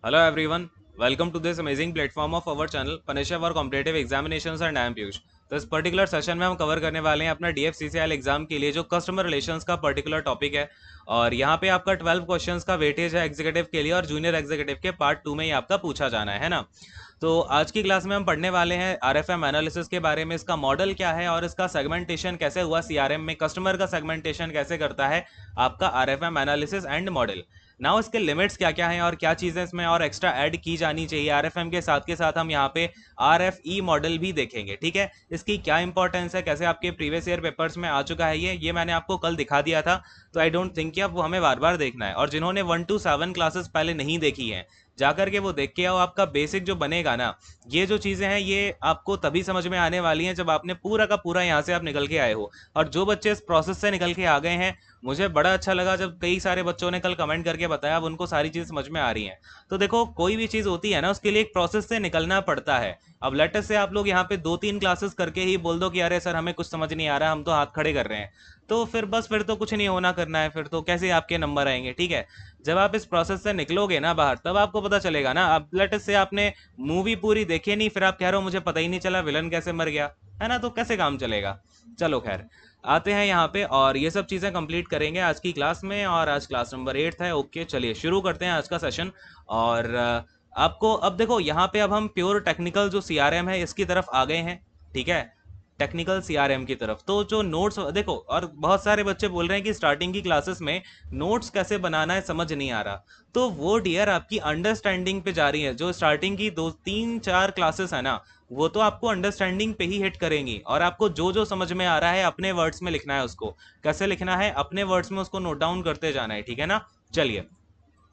Hello everyone, welcome to this amazing platform of our channel Panisha for Competitive Examinations and I am Piyush। तो इस particular session में हम cover करने वाले हैं अपना DFCCIL एग्जाम के लिए जो कस्टमर रिलेशंस का पर्टिकुलर टॉपिक है। और यहाँ पे आपका 12 क्वेश्चंस का वेटेज है एग्जीक्यूटिव के लिए और जूनियर एग्जीक्यूटिव के पार्ट 2 में ही आपका पूछा जाना है ना। तो आज की क्लास में हम पढ़ने वाले हैं आरएफएम एनालिसिस के बारे में, इसका मॉडल क्या है और इसका सेगमेंटेशन कैसे हुआ सीआरएम में, कस्टमर का सेगमेंटेशन कैसे करता है आपका आरएफएम एनालिसिस एंड मॉडल। नाउ इसके लिमिट्स क्या क्या हैं और क्या चीज़ें इसमें और एक्स्ट्रा ऐड की जानी चाहिए आरएफएम के साथ हम यहाँ पे आरएफई मॉडल भी देखेंगे। ठीक है, इसकी क्या इंपॉर्टेंस है, कैसे आपके प्रीवियस ईयर पेपर्स में आ चुका है ये मैंने आपको कल दिखा दिया था। तो आई डोंट थिंक कि अब वो हमें बार बार देखना है। और जिन्होंने 1 to 7 क्लासेस पहले नहीं देखी हैं, जाकर के वो देख के आओ। आपका बेसिक जो बनेगा ना, ये जो चीज़ें हैं ये आपको तभी समझ में आने वाली हैं जब आपने पूरा का पूरा यहाँ से आप निकल के आए हो। और जो बच्चे इस प्रोसेस से निकल के आ गए हैं, मुझे बड़ा अच्छा लगा जब कई सारे बच्चों ने कल कमेंट करके बताया अब उनको सारी चीज़ समझ में आ रही हैं। तो देखो, कोई भी चीज़ होती है ना, उसके लिए एक प्रोसेस से निकलना पड़ता है। अब लेटर से आप लोग यहाँ पे 2-3 क्लासेस करके ही बोल दो कि अरे सर हमें कुछ समझ नहीं आ रहा, हम तो हाथ खड़े कर रहे हैं, तो फिर बस फिर तो कुछ नहीं होना करना है, फिर तो कैसे आपके नंबर आएंगे। ठीक है, जब आप इस प्रोसेस से निकलोगे ना बाहर, तब आपको पता चलेगा ना। अब लेटर से आपने मूवी पूरी देखी नहीं, फिर आप कह रहे हो मुझे पता ही नहीं चला विलन कैसे मर गया, है ना, तो कैसे काम चलेगा। चलो खैर, आते हैं यहाँ पे और ये सब चीज़ें कंप्लीट करेंगे आज की क्लास में। और आज क्लास नंबर 8 है। ओके, चलिए शुरू करते हैं आज का सेशन। और आपको अब देखो यहाँ पे अब हम प्योर टेक्निकल जो सीआरएम है इसकी तरफ आ गए हैं। ठीक है, टेक्निकल सीआरएम की तरफ। तो जो नोट्स देखो, और बहुत सारे बच्चे बोल रहे हैं कि स्टार्टिंग की क्लासेस में नोट्स कैसे बनाना है समझ नहीं आ रहा। तो वो डियर आपकी अंडरस्टैंडिंग पे जा रही है। जो स्टार्टिंग की 2-3-4 क्लासेस है ना, वो तो आपको अंडरस्टैंडिंग पे ही हिट करेंगी। और आपको जो जो समझ में आ रहा है अपने वर्ड्स में लिखना है, उसको कैसे लिखना है अपने वर्ड्स में उसको नोट डाउन करते जाना है। ठीक है ना, चलिए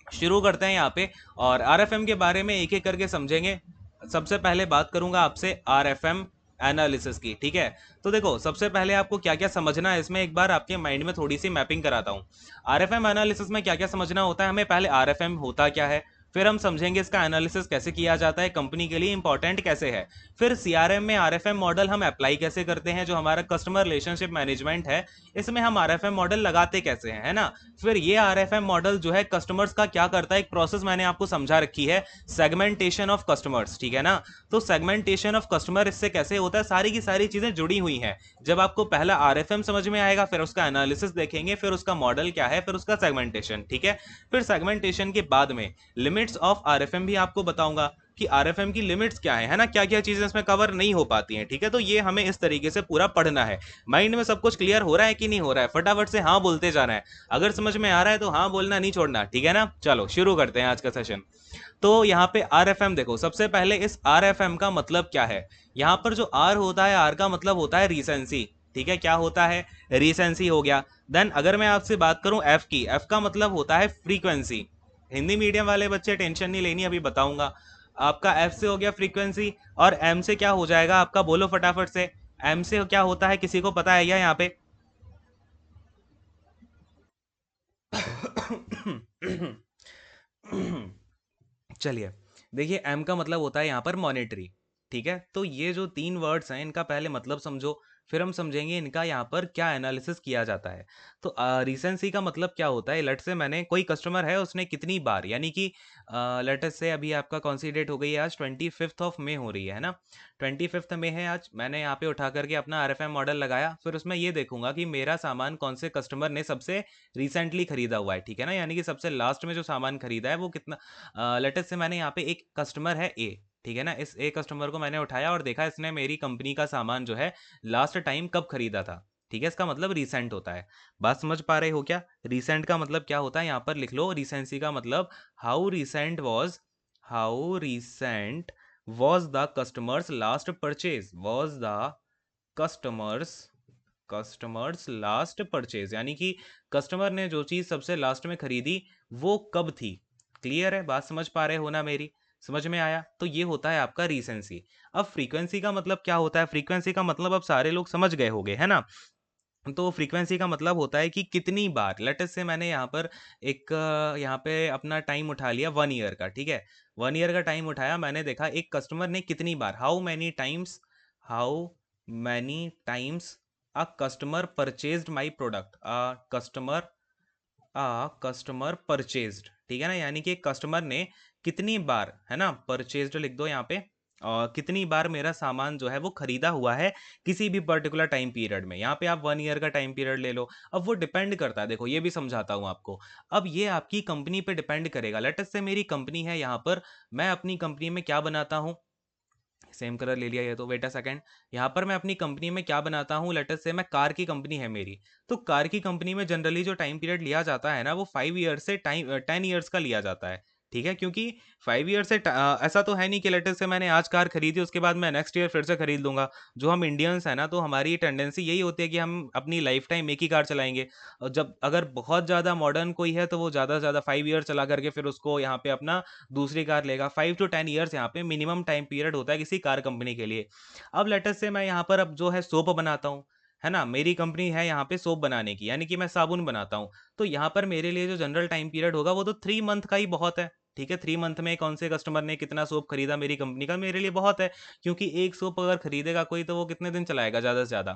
शुरू करते हैं यहाँ पे। और आरएफएम के बारे में एक एक करके समझेंगे। सबसे पहले बात करूंगा आपसे आरएफएम एनालिसिस की। ठीक है, तो देखो सबसे पहले आपको क्या क्या समझना है इसमें, एक बार आपके माइंड में थोड़ी सी मैपिंग कराता हूँ। आरएफएम एनालिसिस में क्या क्या समझना होता है हमें, पहले आरएफएम होता क्या है, फिर हम समझेंगे इसका एनालिसिस कैसे किया जाता है, कंपनी के लिए इंपॉर्टेंट कैसे है, फिर सीआरएम में आरएफएम मॉडल हम अप्लाई कैसे करते हैं, जो हमारा कस्टमर रिलेशनशिप मैनेजमेंट है इसमें हम आरएफएम मॉडल लगाते कैसे हैं, है ना। फिर ये आरएफएम मॉडल जो है कस्टमर्स का क्या करता है, एक प्रोसेस मैंने आपको समझा रखी है, सेगमेंटेशन ऑफ कस्टमर्स। ठीक है ना, तो सेगमेंटेशन ऑफ कस्टमर इससे कैसे होता है, सारी की सारी चीजें जुड़ी हुई हैं। जब आपको पहला आरएफएम समझ में आएगा, फिर उसका एनालिसिस देखेंगे, फिर उसका मॉडल क्या है, फिर उसका सेगमेंटेशन। ठीक है, फिर सेगमेंटेशन के बाद में लिमिट्स ऑफ आरएफएम भी आपको बताऊंगा कि आरएफएम की लिमिट्स क्या है ना, क्या क्या चीजें इसमें कवर नहीं हो पाती हैं। ठीक है, तो ये हमें इस तरीके से पूरा पढ़ना है। माइंड में सब कुछ क्लियर हो रहा है कि नहीं हो रहा है, फटाफट से हाँ बोलते जाना है। अगर समझ में आ रहा है तो हाँ बोलना नहीं छोड़ना। ठीक है ना, चलो शुरू करते हैं आज का सेशन। तो यहाँ पे आर एफ एम देखो, सबसे पहले इस आर एफ एम का मतलब क्या है। यहाँ पर जो आर होता है, आर का मतलब होता है रिसेंसी। ठीक है, क्या होता है, रिसेंसी हो गया। देन अगर मैं आपसे बात करूं एफ की, एफ का मतलब होता है फ्रीक्वेंसी। हिंदी मीडियम वाले बच्चे टेंशन नहीं लेनी, अभी बताऊंगा। आपका एफ से हो गया फ्रीक्वेंसी, और एम से क्या हो जाएगा आपका, बोलो फटाफट से। एम से क्या होता है, किसी को पता है क्या यहाँ पे? चलिए, देखिए एम का मतलब होता है यहाँ पर मॉनेटरी। ठीक है, तो ये जो 3 वर्ड्स हैं इनका पहले मतलब समझो, फिर हम समझेंगे इनका यहाँ पर क्या एनालिसिस किया जाता है। तो रिसेंसी का मतलब क्या होता है, लेट से मैंने कोई कस्टमर है, उसने कितनी बार, यानी कि लेट से अभी आपका कौन सी डेट हो गई है, आज 25 मई हो रही है ना। 25 मई है आज, मैंने यहाँ पे उठा करके अपना आर एफ एम मॉडल लगाया, फिर उसमें ये देखूंगा कि मेरा सामान कौन से कस्टमर ने सबसे रिसेंटली खरीदा हुआ है। ठीक है ना, यानी कि सबसे लास्ट में जो सामान खरीदा है वो कितना। लेटेस्ट से मैंने यहाँ पे एक कस्टमर है ए। ठीक है ना, इस ए कस्टमर को मैंने उठाया और देखा इसने मेरी कंपनी का सामान जो है लास्ट टाइम कब खरीदा था। ठीक है, इसका मतलब रिसेंट होता है। बात समझ पा रहे हो क्या? रिसेंट का मतलब क्या होता है, यहाँ पर लिख लो। रिसेंसी का मतलब how recent was the customers last purchase, was the customers customers last purchase, यानी कि कस्टमर ने जो चीज सबसे लास्ट में खरीदी वो कब थी। क्लियर है, बात समझ पा रहे हो ना मेरी? समझ में आया? तो ये होता है आपका रीसेंसी। अब फ्रीक्वेंसी का मतलब क्या होता है, फ्रीक्वेंसी का मतलब अब सारे लोग समझ गए होंगे, है ना। तो फ्रीक्वेंसी का मतलब होता है कि कितनी बार, लेटेस्ट से मैंने यहाँ पर एक यहाँ पे अपना टाइम उठा लिया 1 ईयर का। ठीक है, 1 ईयर का टाइम उठाया, मैंने देखा एक कस्टमर ने कितनी बार, how many times a customer purchased my product, a customer purchased. ठीक है ना, यानी कि एक कस्टमर ने कितनी बार, है ना, परचेज्ड लिख दो यहाँ पे, कितनी बार मेरा सामान जो है वो खरीदा हुआ है किसी भी पर्टिकुलर टाइम पीरियड में। यहाँ पे आप 1 ईयर का टाइम पीरियड ले लो। अब वो डिपेंड करता है, देखो ये भी समझाता हूँ आपको। अब ये आपकी कंपनी पे डिपेंड करेगा। लेट अस से मेरी कंपनी है, यहाँ पर मैं अपनी कंपनी में क्या बनाता हूँ, सेम कलर ले लिया ये तो, वेट अ सेकंड। यहाँ पर मैं अपनी कंपनी में क्या बनाता हूँ, लेट अस से मैं कार की कंपनी है मेरी। तो कार की कंपनी में जनरली जो टाइम पीरियड लिया जाता है ना, वो 5 ईयर से 10 ईयर्स का लिया जाता है। ठीक है, क्योंकि 5 ईयर से ऐसा तो है नहीं कि लेट अस से मैंने आज कार खरीदी उसके बाद मैं नेक्स्ट ईयर फिर से खरीद लूंगा। जो हम इंडियंस है ना, तो हमारी टेंडेंसी यही होती है कि हम अपनी लाइफ टाइम एक ही कार चलाएंगे। और जब अगर बहुत ज़्यादा मॉडर्न कोई है तो वो ज़्यादा से ज़्यादा 5 ईयर चला करके फिर उसको यहाँ पे अपना दूसरी कार लेगा। 5 to 10 ईयर्स यहाँ पे मिनिमम टाइम पीरियड होता है किसी कार कंपनी के लिए। अब लेट अस से मैं यहाँ पर अब जो है सोप बनाता हूँ, है ना, मेरी कंपनी है यहाँ पे सोप बनाने की, यानी कि मैं साबुन बनाता हूँ। तो यहाँ पर मेरे लिए जो जनरल टाइम पीरियड होगा वो तो 3 मंथ का ही बहुत है। ठीक है, 3 मंथ में कौन से कस्टमर ने कितना सोप खरीदा मेरी कंपनी का, मेरे लिए बहुत है। क्योंकि एक सोप अगर खरीदेगा कोई तो वो कितने दिन चलाएगा ज़्यादा से ज़्यादा,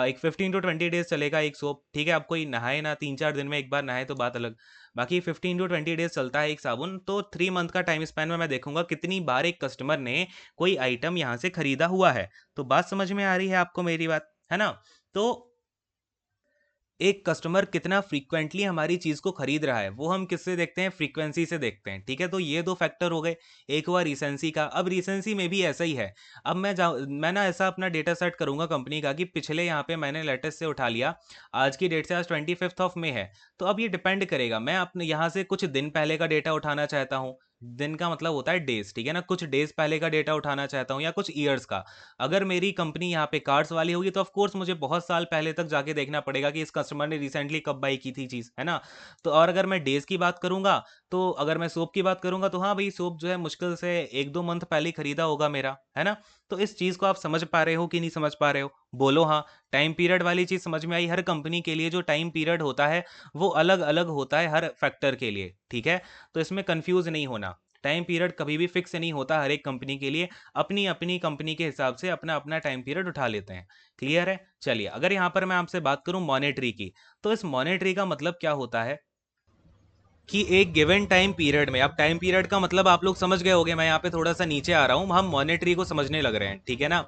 एक 15 to 20 डेज चलेगा एक सोप। ठीक है, अब कोई नहाए ना, 3-4 दिन में एक बार नहाए तो बात अलग, बाकी 15 to 20 डेज चलता है एक साबुन। तो 3 मंथ का टाइम स्पैन में मैं देखूंगा कितनी बार एक कस्टमर ने कोई आइटम यहाँ से खरीदा हुआ है। तो बात समझ में आ रही है आपको मेरी बात, है ना। तो एक कस्टमर कितना फ्रीक्वेंटली हमारी चीज़ को खरीद रहा है वो हम किससे देखते हैं, फ्रीक्वेंसी से देखते हैं। ठीक है, तो ये दो फैक्टर हो गए। एक हुआ रिसेंसी का। अब रिसेंसी में भी ऐसा ही है। अब मैं ना ऐसा अपना डेटा सेट करूंगा कंपनी का कि पिछले यहाँ पे मैंने लेटेस्ट से उठा लिया, आज की डेट से, आज 25 मई है। तो अब ये डिपेंड करेगा, मैं अपने यहाँ से कुछ दिन पहले का डेटा उठाना चाहता हूँ। दिन का मतलब होता है डेज, ठीक है ना, कुछ डेज पहले का डेटा उठाना चाहता हूँ या कुछ ईयर्स का। अगर मेरी कंपनी यहाँ पे कार्ड्स वाली होगी तो ऑफ कोर्स मुझे बहुत साल पहले तक जाके देखना पड़ेगा कि इस कस्टमर ने रिसेंटली कब बाई की थी चीज़, है ना। तो और अगर मैं डेज की बात करूंगा, तो अगर मैं सोप की बात करूंगा तो हाँ भाई, सोप जो है मुश्किल से 1-2 मंथ पहले ही खरीदा होगा मेरा, है ना। तो इस चीज़ को आप समझ पा रहे हो कि नहीं समझ पा रहे हो, बोलो हाँ। टाइम पीरियड वाली चीज़ समझ में आई। हर कंपनी के लिए जो टाइम पीरियड होता है वो अलग अलग होता है हर फैक्टर के लिए। ठीक है, तो इसमें कंफ्यूज नहीं होना। टाइम पीरियड कभी भी फिक्स नहीं होता हर एक कंपनी के लिए। अपनी अपनी कंपनी के हिसाब से अपना अपना टाइम पीरियड उठा लेते हैं। क्लियर है। चलिए, अगर यहाँ पर मैं आपसे बात करूं मॉनेटरी की, तो इस मॉनेटरी का मतलब क्या होता है कि एक गिवन टाइम पीरियड में, अब टाइम पीरियड का मतलब आप लोग समझ गए होंगे। मैं यहाँ पे थोड़ा सा नीचे आ रहा हूँ, हम मॉनेटरी को समझने लग रहे हैं, ठीक है ना।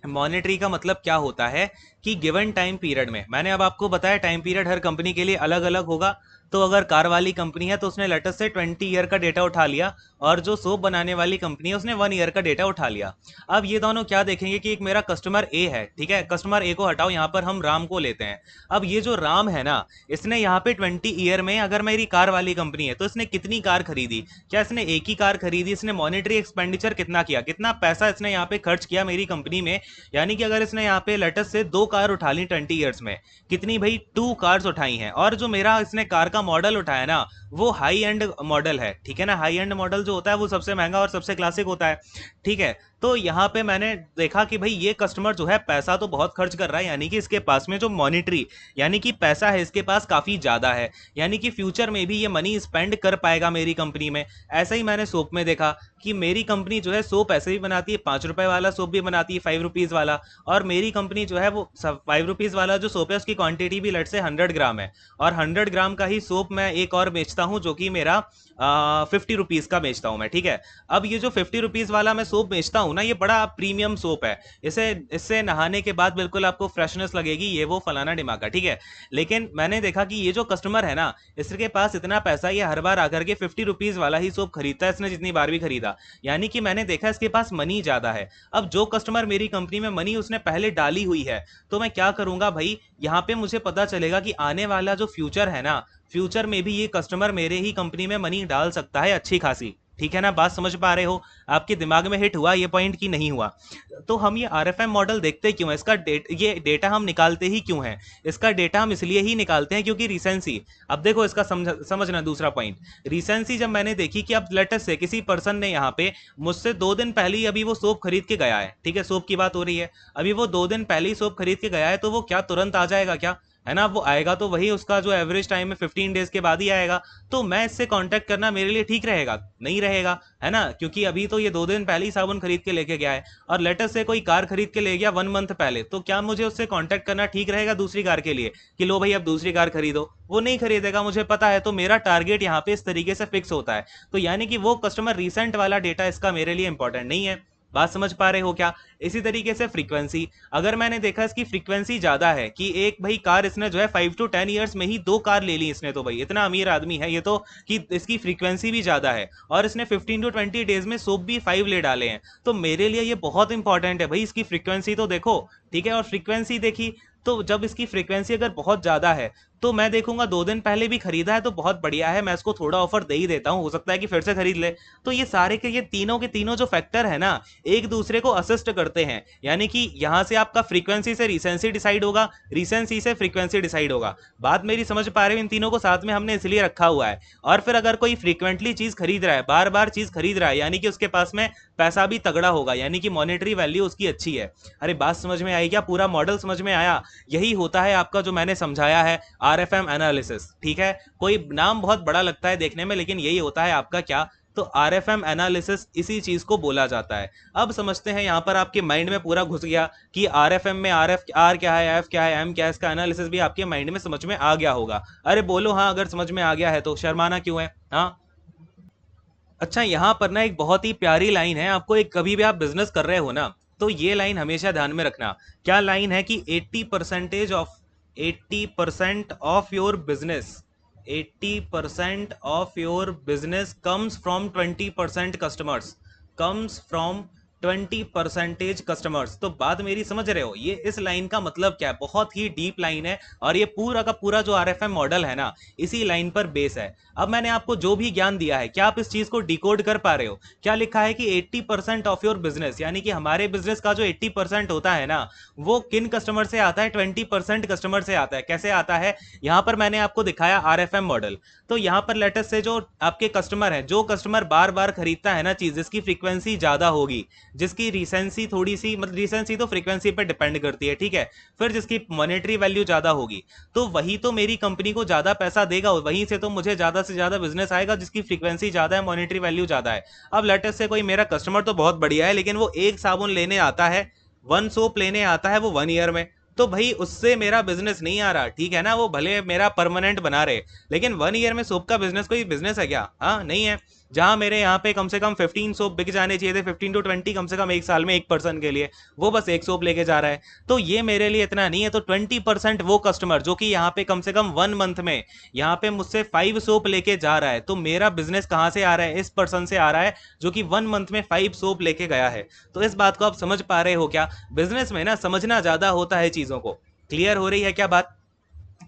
मॉनेटरी का मतलब क्या होता है कि गिवन टाइम पीरियड में, मैंने अब आपको बताया टाइम पीरियड हर कंपनी के लिए अलग अलग होगा। तो अगर कार वाली कंपनी है तो उसने लेटेस्ट से 20 ईयर का डेटा उठा लिया, और जो सोप बनाने वाली कंपनी है उसने 1 ईयर का डेटा उठा लिया। अब ये दोनों क्या देखेंगे कि एक मेरा कस्टमर ए है, ठीक है, कस्टमर ए को हटाओ, यहाँ पर हम राम को लेते हैं। अब ये जो राम है ना, इसने यहाँ पे 20 ईयर में, अगर मेरी कार वाली कंपनी है तो इसने कितनी कार खरीदी, क्या इसने एक ही कार खरीदी, इसने मॉनेटरी एक्सपेंडिचर कितना किया, कितना पैसा इसने यहाँ पे खर्च किया मेरी कंपनी में। यानी कि अगर इसने यहाँ पे लेटेस्ट से 2 कार उठा ली 20 ईयर्स में, कितनी भाई, 2 कार्स उठाई हैं। और जो मेरा इसने कार का मॉडल उठाया ना, वो हाई एंड मॉडल है, ठीक है ना। हाई एंड मॉडल जो होता है वो सबसे महंगा और सबसे क्लासिक होता है। ठीक है, तो यहाँ पे मैंने देखा कि भाई ये कस्टमर जो है पैसा तो बहुत खर्च कर रहा है, यानी कि इसके पास में जो मॉनिटरी, यानी कि पैसा है इसके पास काफ़ी ज़्यादा है, यानी कि फ्यूचर में भी ये मनी स्पेंड कर पाएगा मेरी कंपनी में। ऐसा ही मैंने सोप में देखा कि मेरी कंपनी जो है सोप ऐसे भी बनाती है, 5 रुपए वाला सोप भी बनाती है, 5 रुपीज़ वाला। और मेरी कंपनी जो है वो 5 रुपीज़ वाला जो सोप है उसकी क्वांटिटी भी लेट से 100 ग्राम है, और 100 ग्राम का ही सोप मैं एक और बेचता हूँ जो कि मेरा 50 रुपीज़ का बेचता हूँ मैं। ठीक है, अब ये जो 50 रुपीज़ वाला मैं सोप बेचता हूँ ना, ये बड़ा प्रीमियम सोप है। इसे इससे नहाने के बाद बिल्कुल आपको फ्रेशनेस लगेगी, ये वो फलाना डिमाका, ठीक है। लेकिन मैंने देखा कि ये जो कस्टमर है ना, इसके पास इतना पैसा, ये हर बार आकर के 50 रुपीज़ वाला ही सोप खरीदता है, इसने जितनी बार भी खरीदा। यानी कि मैंने देखा इसके पास मनी ज़्यादा है। अब जो कस्टमर मेरी कंपनी में मनी उसने पहले डाली हुई है, तो मैं क्या करूंगा भाई, यहाँ पे मुझे पता चलेगा कि आने वाला जो फ्यूचर है ना, फ्यूचर में भी ये कस्टमर मेरे ही कंपनी में मनी डाल सकता है अच्छी खासी। ठीक है ना, बात समझ पा रहे हो, आपके दिमाग में हिट हुआ ये पॉइंट की नहीं हुआ। तो हम ये आरएफएम मॉडल देखते क्यों है, इसका ये डेटा हम निकालते ही क्यों है, इसका डेटा हम इसलिए ही निकालते हैं क्योंकि रिसेंसी। अब देखो इसका समझना दूसरा पॉइंट, रिसेंसी जब मैंने देखी कि अब लेटेस्ट से किसी पर्सन ने यहाँ पे मुझसे 2 दिन पहले ही अभी वो सोप खरीद के गया है, ठीक है, सोप की बात हो रही है, अभी वो 2 दिन पहले ही सोप खरीद के गया है, तो वो क्या तुरंत आ जाएगा क्या, है ना, वो आएगा तो वही उसका जो एवरेज टाइम है 15 डेज के बाद ही आएगा। तो मैं इससे कांटेक्ट करना मेरे लिए ठीक रहेगा? नहीं रहेगा, है ना, क्योंकि अभी तो ये 2 दिन पहले ही साबुन खरीद के लेके गया है, और लेटेस्ट से कोई कार खरीद के ले गया 1 मंथ पहले, तो क्या मुझे उससे कांटेक्ट करना ठीक रहेगा दूसरी कार के लिए कि लो भाई अब दूसरी कार खरीदो? वो नहीं खरीदेगा, मुझे पता है। तो मेरा टारगेट यहाँ पे इस तरीके से फिक्स होता है। तो यानी कि वो कस्टमर रिसेंट वाला डेटा इसका मेरे लिए इंपॉर्टेंट नहीं है। बात समझ पा रहे हो क्या? इसी तरीके से फ्रीक्वेंसी, अगर मैंने देखा इसकी फ्रीक्वेंसी ज्यादा है कि एक भाई कार इसने जो है 5 to 10 ईयर्स में ही 2 कार ले ली इसने, तो भाई इतना अमीर आदमी है ये तो, कि इसकी फ्रीक्वेंसी भी ज्यादा है, और इसने 15 to 20 डेज में सोप भी 5 ले डाले हैं, तो मेरे लिए ये बहुत इंपॉर्टेंट है भाई, इसकी फ्रीक्वेंसी तो देखो। ठीक है, और फ्रीक्वेंसी देखी तो जब इसकी फ्रीक्वेंसी अगर बहुत ज़्यादा है तो मैं देखूंगा 2 दिन पहले भी खरीदा है तो बहुत बढ़िया है, मैं इसको थोड़ा ऑफर दे ही देता हूँ, हो सकता है कि फिर से खरीद ले। तो ये सारे के तीनों जो फैक्टर है ना, एक दूसरे को असिस्ट करते हैं। यानी कि यहाँ से आपका फ्रीक्वेंसी से रिसेंसी डिसाइड होगा, रिसेंसी से फ्रीक्वेंसी डिसाइड होगा। बात मेरी समझ पा रहे हो? इन तीनों को साथ में हमने इसलिए रखा हुआ है। और फिर अगर कोई फ्रीक्वेंटली चीज खरीद रहा है, बार बार चीज खरीद रहा है, यानी कि उसके पास में पैसा भी तगड़ा होगा, यानी कि मॉनेटरी वैल्यू उसकी अच्छी है। अरे बात समझ में आई क्या? पूरा मॉडल समझ में आया? यही होता है आपका जो मैंने समझाया है आरएफएम एनालिसिस। ठीक है, कोई नाम बहुत बड़ा लगता है देखने में, लेकिन यही होता है आपका क्या, तो आरएफएम एनालिसिस इसी चीज को बोला जाता है। अब समझते हैं, यहां पर आपके माइंड में पूरा घुस गया कि आरएफएम में आर क्या है, एफ क्या है, एम क्या है, इसका एनालिसिस भी आपके माइंड में समझ में आ गया होगा। अरे बोलो हाँ, अगर समझ में आ गया है तो, शर्माना क्यों है? हाँ। अच्छा, यहाँ पर ना एक बहुत ही प्यारी लाइन है, आपको एक, कभी भी आप बिजनेस कर रहे हो ना, तो ये लाइन हमेशा ध्यान में रखना। क्या लाइन है कि 80% of your business comes from 20% customers, comes from 20% customers. तो बात मेरी समझ रहे हो? ये इस लाइन का मतलब क्या है? बहुत ही डीप लाइन है, और ये पूरा का पूरा जो आरएफएम मॉडल है ना, इसी लाइन पर बेस है। अब मैंने आपको जो भी ज्ञान दिया है, क्या आप इस चीज को डिकोड कर पा रहे हो? क्या लिखा है कि 80% ऑफ योर बिजनेस, यानी कि हमारे बिजनेस का जो 80% होता है ना, वो किन कस्टमर से आता है? 20% कस्टमर से आता है। कैसे आता है? यहां पर मैंने आपको दिखाया आरएफएम मॉडल। तो यहां पर लेटेस्ट से जो आपके कस्टमर है, जो कस्टमर बार बार खरीदता है ना चीज, जिसकी फ्रीक्वेंसी ज्यादा होगी, जिसकी रिसेंसी थोड़ी सी, मतलब रिसेंसी तो फ्रीक्वेंसी पर डिपेंड करती है, ठीक है, फिर जिसकी मॉनेटरी वैल्यू ज्यादा होगी, तो वही तो मेरी कंपनी को ज्यादा पैसा देगा, वहीं से तो मुझे ज्यादा से ज्यादा बिजनेस आएगा, जिसकी फ्रीक्वेंसी ज्यादा है, मॉनेटरी वैल्यू ज्यादा है। अब लेटेस्ट से कोई मेरा कस्टमर तो बहुत बढ़िया है, लेकिन वो एक साबुन लेने आता है, 1 सोप लेने आता है वो 1 ईयर में, तो भाई उससे मेरा बिजनेस नहीं आ रहा। ठीक है ना, वो भले मेरा परमानेंट बना रहे, लेकिन 1 ईयर में सोप का बिजनेस कोई बिजनेस है क्या? हाँ, नहीं है। जहां मेरे यहाँ पे कम से कम 15 सोप बिक जाने चाहिए थे, 15 to 20 कम से कम एक साल में एक पर्सन के लिए, वो बस एक सोप लेके जा रहा है। तो ये मेरे लिए इतना नहीं है। तो 20% वो कस्टमर जो कि यहाँ पे कम से कम 1 मंथ में यहाँ पे मुझसे 5 सोप लेके जा रहा है, तो मेरा बिजनेस कहाँ से आ रहा है? इस पर्सन से आ रहा है जो कि 1 मंथ में 5 सोप लेके गया है। तो इस बात को आप समझ पा रहे हो क्या? बिजनेस में ना समझना ज्यादा होता है चीजों को। क्लियर हो रही है क्या बात?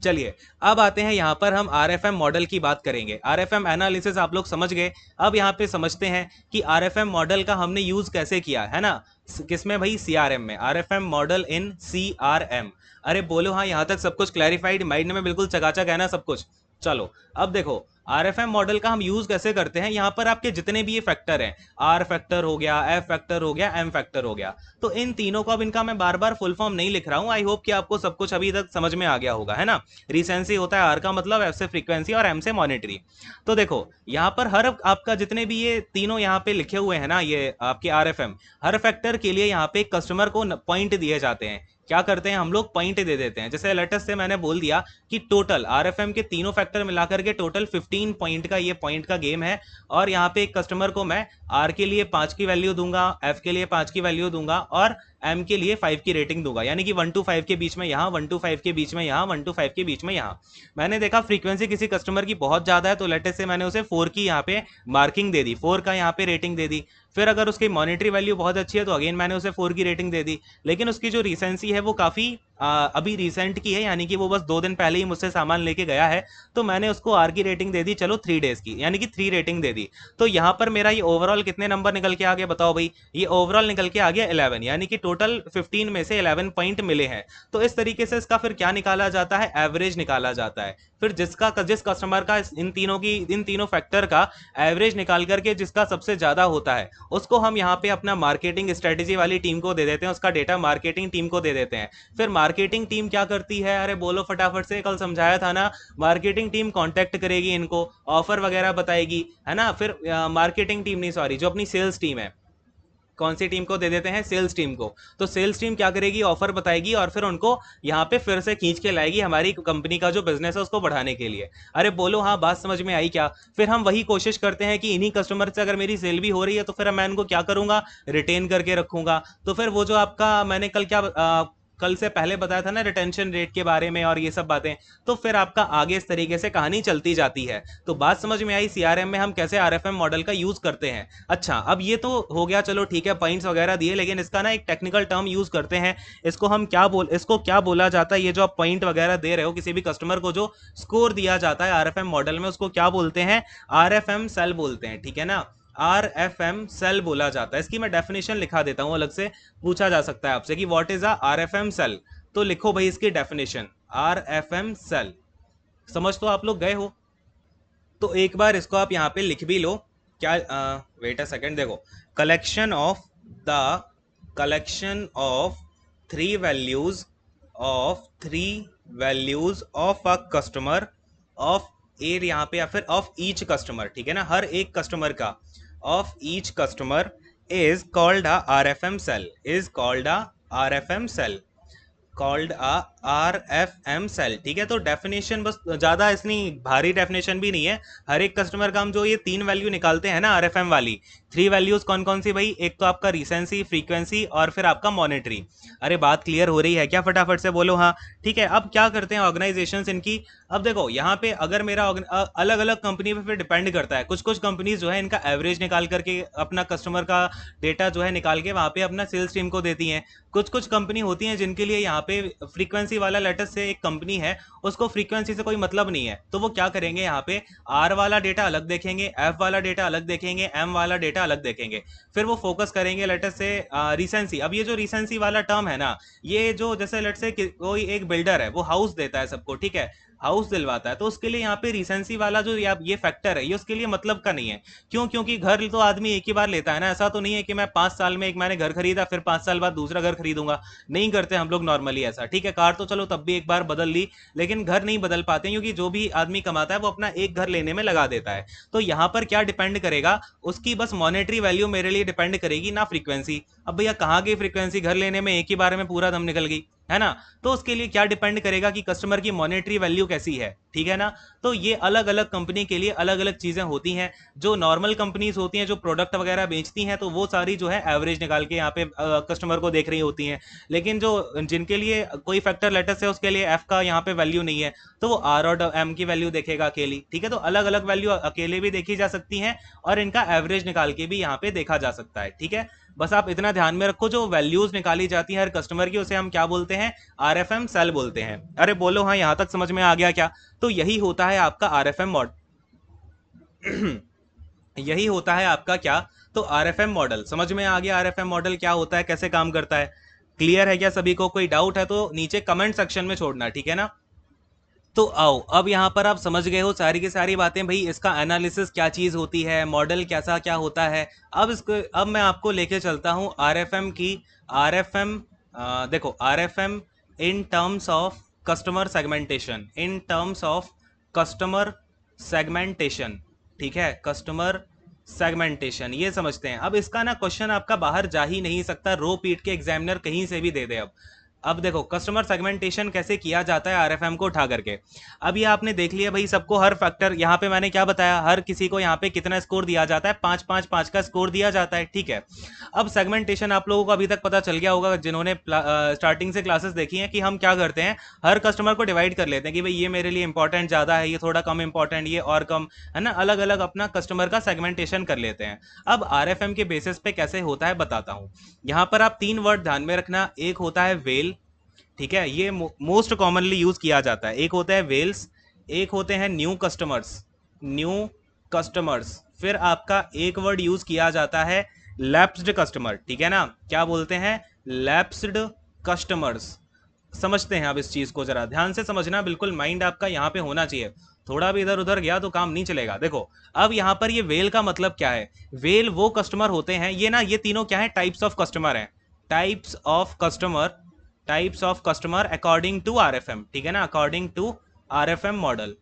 चलिए, अब आते हैं यहाँ पर, हम आरएफएम मॉडल की बात करेंगे। आरएफएम एनालिसिस आप लोग समझ गए। अब यहाँ पे समझते हैं कि आरएफएम मॉडल का हमने यूज कैसे किया है ना, किसमें भाई? सीआरएम में। आरएफएम मॉडल इन सीआरएम। अरे बोलो हाँ, यहाँ तक सब कुछ क्लैरिफाइड? माइंड में बिल्कुल चकाचक है ना सब कुछ? चलो, अब देखो आरएफएम मॉडल का हम यूज कैसे करते हैं। यहाँ पर आपके जितने भी ये फैक्टर हैं, आर फैक्टर हो गया, एफ फैक्टर हो गया, एम फैक्टर हो गया, तो इन तीनों को अब इनका मैं बार बार फुल फॉर्म नहीं लिख रहा हूँ। आई होप कि आपको सब कुछ अभी तक समझ में आ गया होगा, है ना। रिसेंसी होता है आर का मतलब, एफ से फ्रीक्वेंसी और एम से मॉनिटरी। तो देखो यहाँ पर हर आपका जितने भी ये तीनों यहाँ पे लिखे हुए हैं ना, ये आपके आरएफएम, हर फैक्टर के लिए यहाँ पे कस्टमर को पॉइंट दिए जाते हैं। क्या करते हैं हम लोग? पॉइंट दे देते हैं। जैसे लेटेस्ट से मैंने बोल दिया कि टोटल आरएफएम के तीनों फैक्टर मिलाकर के टोटल 15 पॉइंट का ये पॉइंट का गेम है, और यहाँ पे एक कस्टमर को मैं आर के लिए 5 की वैल्यू दूंगा, एफ के लिए 5 की वैल्यू दूंगा, और एम के लिए 5 की रेटिंग दूंगा, यानी कि 1 to 5 के बीच में यहाँ, 1 to 5 के बीच में यहाँ, 1 to 5 के बीच में यहाँ। मैंने देखा फ्रीक्वेंसी किसी कस्टमर की बहुत ज्यादा है, तो लेटेस्ट से मैंने उसे 4 की यहाँ पे मार्किंग दे दी, 4 का यहाँ पे रेटिंग दे दी। फिर अगर उसकी मॉनिटरी वैल्यू बहुत अच्छी है तो अगेन मैंने उसे 4 की रेटिंग दे दी। लेकिन उसकी जो रिसेंसी है वो काफी अभी रिसेंट की है, यानी कि वो बस 2 दिन पहले ही मुझसे सामान लेके गया है, तो मैंने उसको आर की रेटिंग दे दी, चलो 3 डेज की, यानी कि 3 रेटिंग दे दी। तो यहाँ पर मेरा ये ओवरऑल कितने नंबर निकल के आ गया बताओ भाई? ये ओवरऑल निकल के आ गया 11, यानी कि टोटल 15 में से 11 पॉइंट मिले हैं। तो इस तरीके से इसका फिर क्या निकाला जाता है? एवरेज निकाला जाता है। फिर जिस कस्टमर का इन तीनों फैक्टर का एवरेज निकाल करके जिसका सबसे ज्यादा होता है, उसको हम यहाँ पे अपना मार्केटिंग स्ट्रेटेजी वाली टीम को दे देते हैं, उसका डेटा मार्केटिंग टीम को दे देते हैं। फिर मार्केटिंग टीम क्या करती है, अरे बोलो फटाफट से, कल समझाया था ना, मार्केटिंग टीम कांटेक्ट करेगी इनको, ऑफर वगैरह बताएगी, है ना। फिर मार्केटिंग टीम नहीं, सॉरी, जो अपनी सेल्स टीम है, कौन सी टीम को दे देते हैं, सेल्स टीम को। तो सेल्स टीम क्या करेगी, ऑफर बताएगी और फिर उनको यहाँ पे फिर से खींच के लाएगी हमारी कंपनी का जो बिजनेस है उसको बढ़ाने के लिए। अरे बोलो हाँ, बात समझ में आई क्या। फिर हम वही कोशिश करते हैं कि इन्हीं कस्टमर से अगर मेरी सेल भी हो रही है तो फिर मैं इनको क्या करूंगा, रिटेन करके रखूंगा। तो फिर वो जो आपका मैंने कल क्या कल से पहले बताया था ना, रिटेंशन रेट के बारे में और ये सब बातें, तो फिर आपका आगे इस तरीके से कहानी चलती जाती है। तो बात समझ में आई सीआरएम में हम कैसे आरएफएम मॉडल का यूज करते हैं। अच्छा, अब ये तो हो गया, चलो ठीक है, पॉइंट्स वगैरह दिए, लेकिन इसका ना एक टेक्निकल टर्म यूज करते हैं। इसको क्या बोला जाता है, ये जो आप पॉइंट वगैरह दे रहे हो किसी भी कस्टमर को, जो स्कोर दिया जाता है आरएफएम मॉडल में, उसको क्या बोलते हैं, आरएफएम सेल बोलते हैं, ठीक है ना। आर एफ एम सेल बोला जाता है। इसकी मैं डेफिनेशन लिखा देता हूं, अलग से पूछा जा सकता है आपसे कि what is R F M cell, तो लिखो भाई इसकी definition, R F M cell. समझ तो आप लोग गए हो, तो एक बार इसको आप यहाँ पे लिख भी लो। क्या, वेट अ सेकेंड, देखो, collection of the collection of three values of a customer, of a यहाँ पे, या फिर ऑफ ईच कस्टमर, ठीक है ना, हर एक कस्टमर का, of each customer is called a R F M cell, is called a R F M cell, called R F M cell, ठीक है। तो डेफिनेशन बस, ज़्यादा इतनी भारी डेफिनेशन भी नहीं है। हर एक कस्टमर का हम जो ये 3 वैल्यू निकालते हैं ना आर एफ एम वाली, 3 वैल्यूज कौन कौन सी भाई, एक तो आपका रिसेंसी, फ्रीक्वेंसी और फिर आपका मॉनेटरी। अरे बात क्लियर हो रही है क्या, फटाफट से बोलो हाँ। ठीक है, अब क्या करते हैं ऑर्गेनाइजेशंस इनकी, अब देखो यहाँ पे अगर मेरा अलग अलग कंपनी पे फिर डिपेंड करता है। कुछ कुछ कंपनीज जो है इनका एवरेज निकाल करके अपना कस्टमर का डेटा जो है निकाल के वहाँ पे अपना सेल्स टीम को देती हैं। कुछ कुछ कंपनी होती हैं जिनके लिए यहाँ पे फ्रीक्वेंसी वाला, लेटर से एक कंपनी है उसको फ्रीक्वेंसी से कोई मतलब नहीं है, तो वो क्या करेंगे, यहाँ पे आर वाला डेटा अलग देखेंगे, एफ वाला डेटा अलग देखेंगे, एम वाला डेटा अलग देखेंगे। फिर वो फोकस करेंगे लेटर से रिसेंसी। अब ये जो रिसेंसी वाला टर्म है ना, ये जो जैसे लेट से कोई एक बिल्डर है, वो हाउस देता है सबको, ठीक है, हाउस दिलवाता है, तो उसके लिए यहाँ पे रिसेंसी वाला जो ये फैक्टर है, ये उसके लिए मतलब का नहीं है। क्यों, क्योंकि घर तो आदमी एक ही बार लेता है ना, ऐसा तो नहीं है कि मैं 5 साल में एक मैंने घर खरीदा फिर 5 साल बाद दूसरा घर खरीदूंगा, नहीं करते हम लोग नॉर्मली ऐसा, ठीक है। कार तो चलो तब भी एक बार बदल ली, लेकिन घर नहीं बदल पाते, क्योंकि जो भी आदमी कमाता है वो अपना एक घर लेने में लगा देता है। तो यहाँ पर क्या डिपेंड करेगा, उसकी बस मॉनेटरी वैल्यू मेरे लिए डिपेंड करेगी, ना फ्रीक्वेंसी। अब भैया कहाँ गई फ्रीक्वेंसी, घर लेने में एक ही बार में पूरा दम निकल गई, है ना। तो उसके लिए क्या डिपेंड करेगा कि कस्टमर की मॉनेटरी वैल्यू कैसी है, ठीक है ना। तो ये अलग अलग कंपनी के लिए अलग अलग चीजें होती हैं। जो नॉर्मल कंपनीज होती हैं जो प्रोडक्ट वगैरह बेचती हैं, तो वो सारी जो है एवरेज निकाल के यहाँ पे कस्टमर को देख रही होती हैं। लेकिन जो जिनके लिए कोई फैक्टर लेटर है उसके लिए एफ का यहाँ पे वैल्यू नहीं है, तो वो आर और एम की वैल्यू देखेगा अकेली, ठीक है। तो अलग अलग वैल्यू अकेले भी देखी जा सकती हैं और इनका एवरेज निकाल के भी यहाँ पे देखा जा सकता है, ठीक है। बस आप इतना ध्यान में रखो, जो वैल्यूज निकाली जाती है हर कस्टमर की, उसे हम क्या बोलते हैं, आरएफएम सेल बोलते हैं। अरे बोलो हाँ, यहां तक समझ में आ गया क्या। तो यही होता है आपका आरएफएम मॉडल। यही होता है आपका क्या, तो आरएफएम मॉडल। समझ में आ गया आरएफएम मॉडल क्या होता है, कैसे काम करता है। क्लियर है क्या सभी को, कोई डाउट है तो नीचे कमेंट सेक्शन में छोड़ना, ठीक है ना। तो आओ, अब यहाँ पर आप समझ गए हो सारी की सारी बातें भाई, इसका एनालिसिस क्या चीज़ होती है, मॉडल कैसा क्या होता है। अब मैं आपको लेके चलता हूँ आरएफएम की। आरएफएम, देखो RFM in terms of customer segmentation, in terms of customer segmentation, ठीक है, कस्टमर सेगमेंटेशन, ये समझते हैं। अब इसका ना क्वेश्चन आपका बाहर जा ही नहीं सकता, रो पीट के एग्जामिनर कहीं से भी दे दे। अब देखो कस्टमर सेगमेंटेशन कैसे किया जाता है आरएफएम को उठा करके। अब ये आपने देख लिया भाई, सबको हर फैक्टर, यहाँ पे मैंने क्या बताया, हर किसी को यहाँ पे कितना स्कोर दिया जाता है, 5 5 5 का स्कोर दिया जाता है, ठीक है। अब सेगमेंटेशन आप लोगों को अभी तक पता चल गया होगा जिन्होंने स्टार्टिंग से क्लासेस देखी हैं, कि हम क्या करते हैं, हर कस्टमर को डिवाइड कर लेते हैं कि भाई ये मेरे लिए इंपॉर्टेंट ज़्यादा है, ये थोड़ा कम इंपॉर्टेंट, ये और कम, है ना। अलग अलग अपना कस्टमर का सेगमेंटेशन कर लेते हैं। अब आरएफएम के बेसिस पे कैसे होता है बताता हूँ। यहाँ पर आप 3 वर्ड ध्यान में रखना, एक होता है वेल, ठीक है, ये मोस्ट कॉमनली यूज किया जाता है। एक होता है वेल्स, एक होते हैं न्यू कस्टमर्स, न्यू कस्टमर्स। फिर आपका एक वर्ड यूज किया जाता है लैप्स्ड कस्टमर, ठीक है ना, क्या बोलते हैं, लैप्स्ड कस्टमर्स। समझते हैं अब इस चीज को, जरा ध्यान से समझना, बिल्कुल माइंड आपका यहाँ पे होना चाहिए, थोड़ा भी इधर उधर गया तो काम नहीं चलेगा। देखो अब यहाँ पर ये वेल का मतलब क्या है, वेल वो कस्टमर होते हैं, ये ना, ये तीनों क्या है, टाइप्स ऑफ कस्टमर हैं, types of customer, types of customer according to RFM, ठीक है ना, अकॉर्डिंग टू RFM मॉडल।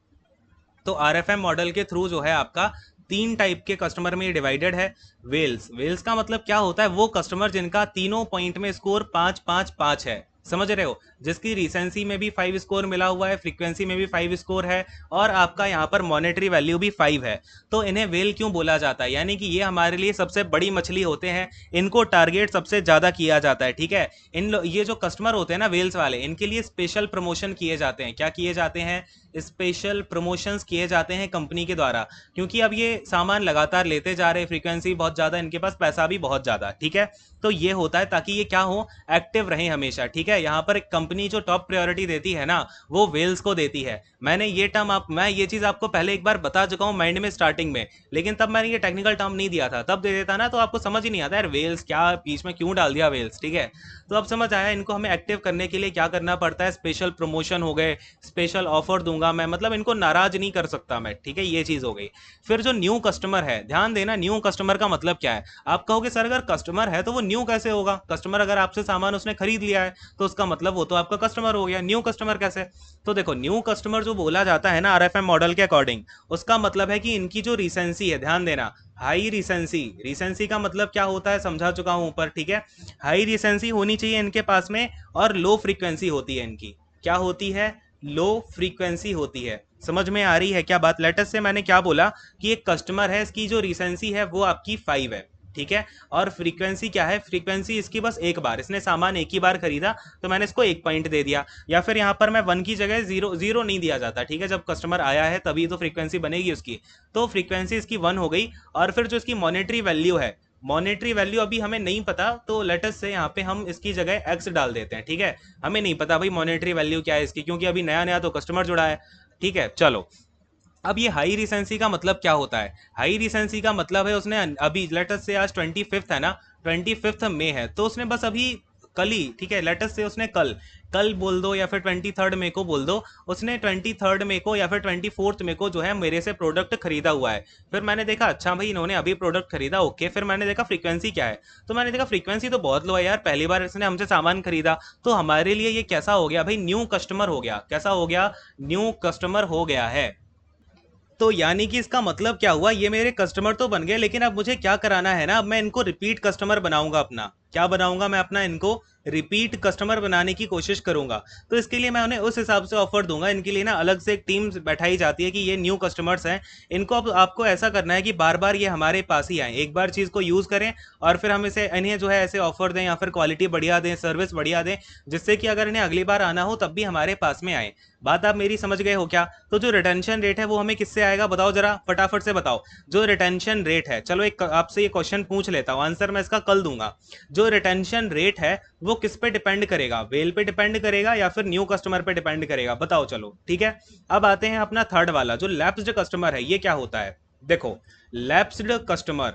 तो RFM मॉडल के थ्रू जो है आपका 3 टाइप के कस्टमर में डिवाइडेड है। वेल्स, वेल्स का मतलब क्या होता है, वो कस्टमर जिनका तीनों पॉइंट में स्कोर 5 5 5 है, समझ रहे हो, जिसकी रिसेंसी में भी 5 स्कोर मिला हुआ है, फ्रीक्वेंसी में भी 5 स्कोर है, और आपका यहाँ पर मॉनेटरी वैल्यू भी 5 है। तो इन्हें वेल क्यों बोला जाता है, यानी कि ये हमारे लिए सबसे बड़ी मछली होते हैं, इनको टारगेट सबसे ज़्यादा किया जाता है, ठीक है। ये जो कस्टमर होते हैं ना वेल्स वाले, इनके लिए स्पेशल प्रमोशन किए जाते हैं। क्या किए जाते हैं, स्पेशल प्रमोशंस किए जाते हैं कंपनी के द्वारा, क्योंकि अब ये सामान लगातार लेते जा रहे, फ्रीक्वेंसी बहुत ज़्यादा, इनके पास पैसा भी बहुत ज़्यादा, ठीक है। तो ये होता है ताकि ये क्या हो, एक्टिव रहें हमेशा, ठीक है। यहाँ पर कंपनी जो टॉप प्रायोरिटी देती है ना, वो वेल्स को देती है। मैंने ये टर्म मैं ये चीज़ आपको पहले एक बार बता चुका हूँ माइंड में स्टार्टिंग में, लेकिन तब मैंने ये टेक्निकल टर्म नहीं दिया था, तब दे देता ना तो आपको समझ ही नहीं आता यार वेल्स क्या, बीच में क्यों डाल दिया वेल्स, ठीक है। तो अब समझ आया, इनको हमें एक्टिव करने के लिए क्या करना पड़ता है, स्पेशल प्रमोशन हो गए, स्पेशल ऑफर दूंगा मैं, मतलब इनको नाराज नहीं कर सकता मैं, ठीक है, ये चीज़ हो गई। फिर जो न्यू कस्टमर है, ध्यान देना, न्यू कस्टमर का मतलब क्या है। आप कहोगे सर अगर कस्टमर है तो वो न्यू कैसे होगा, कस्टमर अगर आपसे सामान उसने खरीद लिया है तो उसका मतलब वो तो आपका कस्टमर हो गया, न्यू कस्टमर कैसे। तो देखो, न्यू कस्टमर जो बोला जाता है ना RFM मॉडल के अकॉर्डिंग, उसका मतलब है कि इनकी जो रिसेंसी है, ध्यान देना, हाई रिसेंसी, रिसेंसी का मतलब क्या होता है समझा चुका हूं ऊपर, ठीक है। हाई रिसेंसी होनी चाहिए इनके पास में, और लो फ्रीक्वेंसी होती है इनकी, क्या होती है, लो फ्रीक्वेंसी होती है। समझ में आ रही है क्या बात। लेटेस्ट से मैंने क्या बोला कि एक कस्टमर है, इसकी जो रिसेंसी है वो आपकी 5 है, ठीक है, और फ्रीक्वेंसी क्या है, फ्रीक्वेंसी इसकी बस एक बार, इसने सामान एक ही बार खरीदा तो मैंने इसको 1 पॉइंट दे दिया, या फिर यहाँ पर मैं 1 की जगह 0 नहीं दिया जाता, ठीक है, जब कस्टमर आया है तभी तो फ्रीक्वेंसी बनेगी उसकी। तो फ्रीक्वेंसी इसकी 1 हो गई। और फिर जो इसकी मॉनेटरी वैल्यू है, मॉनेटरी वैल्यू अभी हमें नहीं पता, तो लेटेस्ट से यहाँ पे हम इसकी जगह एक्स डाल देते हैं, ठीक है। हमें नहीं पता भाई मॉनेटरी वैल्यू क्या है इसकी, क्योंकि अभी नया नया तो कस्टमर जुड़ा है, ठीक है। चलो, अब ये हाई रिसेंसी का मतलब क्या होता है, हाई रिसेंसी का मतलब है उसने अभी, लेटेस्ट से आज 25 है ना, 25 मई है, तो उसने बस अभी कल ही, ठीक है, लेटेस्ट से उसने कल कल बोल दो या फिर 23 मई को बोल दो, उसने 23 मई को या फिर 24 मई को जो है मेरे से प्रोडक्ट खरीदा हुआ है। फिर मैंने देखा अच्छा भाई इन्होंने अभी प्रोडक्ट खरीदा, ओके, फिर मैंने देखा फ्रीक्वेंसी क्या है, तो मैंने देखा फ्रीक्वेंसी तो बहुत लो है यार, पहली बार इसने हमसे सामान खरीदा, तो हमारे लिए ये कैसा हो गया भाई, न्यू कस्टमर हो गया, कैसा हो गया, न्यू कस्टमर हो गया है। तो यानी कि इसका मतलब क्या हुआ, ये मेरे कस्टमर तो बन गए, लेकिन अब मुझे क्या कराना है ना, अब मैं इनको रिपीट कस्टमर बनाऊंगा अपना, क्या बनाऊंगा मैं अपना, इनको रिपीट कस्टमर बनाने की कोशिश करूंगा। तो इसके लिए मैं उन्हें उस हिसाब से ऑफर दूंगा, इनके लिए ना अलग से एक टीम बैठाई जाती है कि ये न्यू कस्टमर्स हैं, इनको अब आपको ऐसा करना है कि बार बार ये हमारे पास ही आए, एक बार चीज़ को यूज़ करें और फिर हम इसे इन्हें जो है ऐसे ऑफर दें या फिर क्वालिटी बढ़िया दें, सर्विस बढ़िया दें, जिससे कि अगर इन्हें अगली बार आना हो तब भी हमारे पास में आए। बात आप मेरी समझ गए हो क्या। तो जो रिटेंशन रेट है वो हमें किससे आएगा, बताओ जरा फटाफट से बताओ। जो रिटेंशन रेट है, चलो एक आपसे ये क्वेश्चन पूछ लेता हूँ, आंसर मैं इसका कल दूंगा। जो रिटेंशन रेट है वो किस पे डिपेंड करेगा, वेल पे डिपेंड करेगा या फिर न्यू कस्टमर पे डिपेंड करेगा, बताओ चलो, ठीक है। अब आते हैं अपना थर्ड वाला, जो लैप्स्ड कस्टमर है, ये क्या होता है। देखो, लैप्स्ड कस्टमर,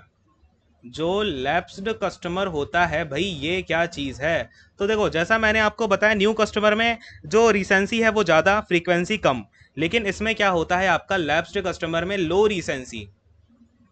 जो लैप्स्ड कस्टमर होता है भाई, ये क्या चीज़ है। तो देखो, जैसा मैंने आपको बताया, न्यू कस्टमर में जो रिसेंसी है वो ज़्यादा, फ्रीक्वेंसी कम, लेकिन इसमें क्या होता है आपका लैप्स्ड कस्टमर में लो रिसेंसी,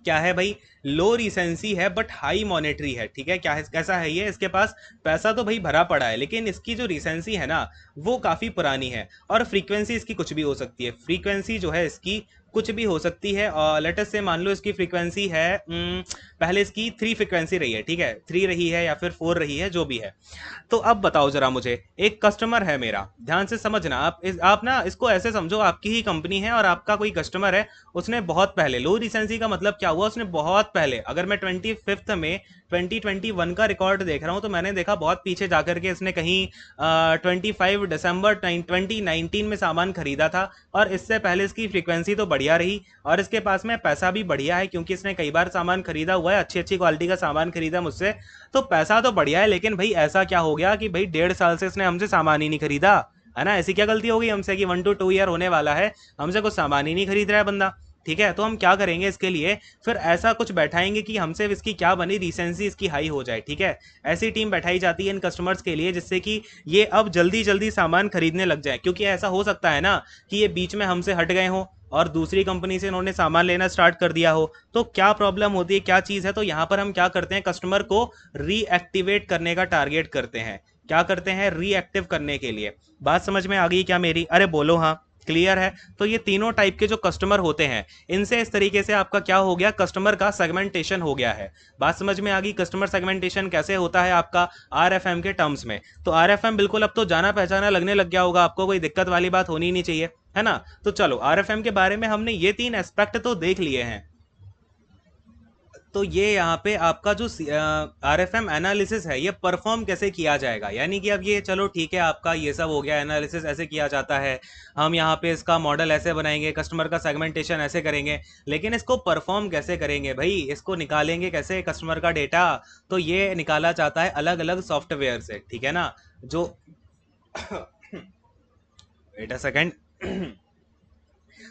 क्या है भाई, लो रिसेंसी है बट हाई मॉनेटरी है, ठीक है। क्या है, कैसा है ये, इसके पास पैसा तो भाई भरा पड़ा है, लेकिन इसकी जो रिसेंसी है ना वो काफ़ी पुरानी है, और फ्रीक्वेंसी इसकी कुछ भी हो सकती है, फ्रीक्वेंसी जो है इसकी कुछ भी हो सकती है। और लेटेस्ट से मान लो इसकी फ्रीक्वेंसी है, पहले इसकी 3 फ्रीक्वेंसी रही है, ठीक है, 3 रही है या फिर 4 रही है, जो भी है। तो अब बताओ जरा मुझे, एक कस्टमर है मेरा, ध्यान से समझना आप, आप ना इसको ऐसे समझो, आपकी ही कंपनी है और आपका कोई कस्टमर है, उसने बहुत पहले, लो रिसेंसी का मतलब क्या हुआ, उसने बहुत पहले, अगर मैं 25 में 2021 का रिकॉर्ड देख रहा हूँ तो मैंने देखा बहुत पीछे जाकर के इसने कहीं 25 दिसंबर 2019 में सामान खरीदा था, और इससे पहले इसकी फ्रीक्वेंसी तो बढ़िया रही, और इसके पास में पैसा भी बढ़िया है, क्योंकि इसने कई बार सामान खरीदा हुआ है, अच्छी अच्छी क्वालिटी का सामान खरीदा मुझसे, तो पैसा तो बढ़िया है। लेकिन भाई ऐसा क्या हो गया कि भाई 1.5 साल से इसने हमसे सामान ही नहीं खरीदा, है ना, ऐसी क्या गलती हो गई हमसे कि 1 to 2 ईयर होने वाला है, हमसे कुछ सामान ही नहीं खरीद रहा है बंदा, ठीक है। तो हम क्या करेंगे इसके लिए, फिर ऐसा कुछ बैठाएंगे कि हमसे इसकी क्या बनी, रिसेंसी इसकी हाई हो जाए, ठीक है। ऐसी टीम बैठाई जाती है इन कस्टमर्स के लिए, जिससे कि ये अब जल्दी जल्दी सामान खरीदने लग जाए, क्योंकि ऐसा हो सकता है ना कि ये बीच में हमसे हट गए हों और दूसरी कंपनी से इन्होंने सामान लेना स्टार्ट कर दिया हो, तो क्या प्रॉब्लम होती है, क्या चीज़ है। तो यहाँ पर हम क्या करते हैं, कस्टमर को रीएक्टिवेट करने का टारगेट करते हैं। क्या करते हैं, रीएक्टिव करने के लिए। बात समझ में आ गई क्या मेरी? अरे बोलो हाँ, क्लियर है? तो ये तीनों टाइप के जो कस्टमर होते हैं, इनसे इस तरीके से आपका क्या हो गया, कस्टमर का सेगमेंटेशन हो गया है। बात समझ में आ गई? कस्टमर सेगमेंटेशन कैसे होता है आपका आरएफएम के टर्म्स में। तो आरएफएम बिल्कुल अब तो जाना पहचाना लगने लग गया होगा आपको, कोई दिक्कत वाली बात होनी नहीं चाहिए, है ना। तो चलो, आरएफएम के बारे में हमने ये तीन एस्पेक्ट तो देख लिए हैं। तो ये यहाँ पे आपका जो आरएफएम एनालिसिस है, ये परफॉर्म कैसे किया जाएगा, यानी कि अब ये चलो ठीक है, आपका ये सब हो गया, एनालिसिस ऐसे किया जाता है, हम यहाँ पे इसका मॉडल ऐसे बनाएंगे, कस्टमर का सेगमेंटेशन ऐसे करेंगे, लेकिन इसको परफॉर्म कैसे करेंगे भाई, इसको निकालेंगे कैसे कस्टमर का डेटा। तो ये निकाला जाता है अलग अलग सॉफ्टवेयर से, ठीक है ना। जो वेट अ सेकेंड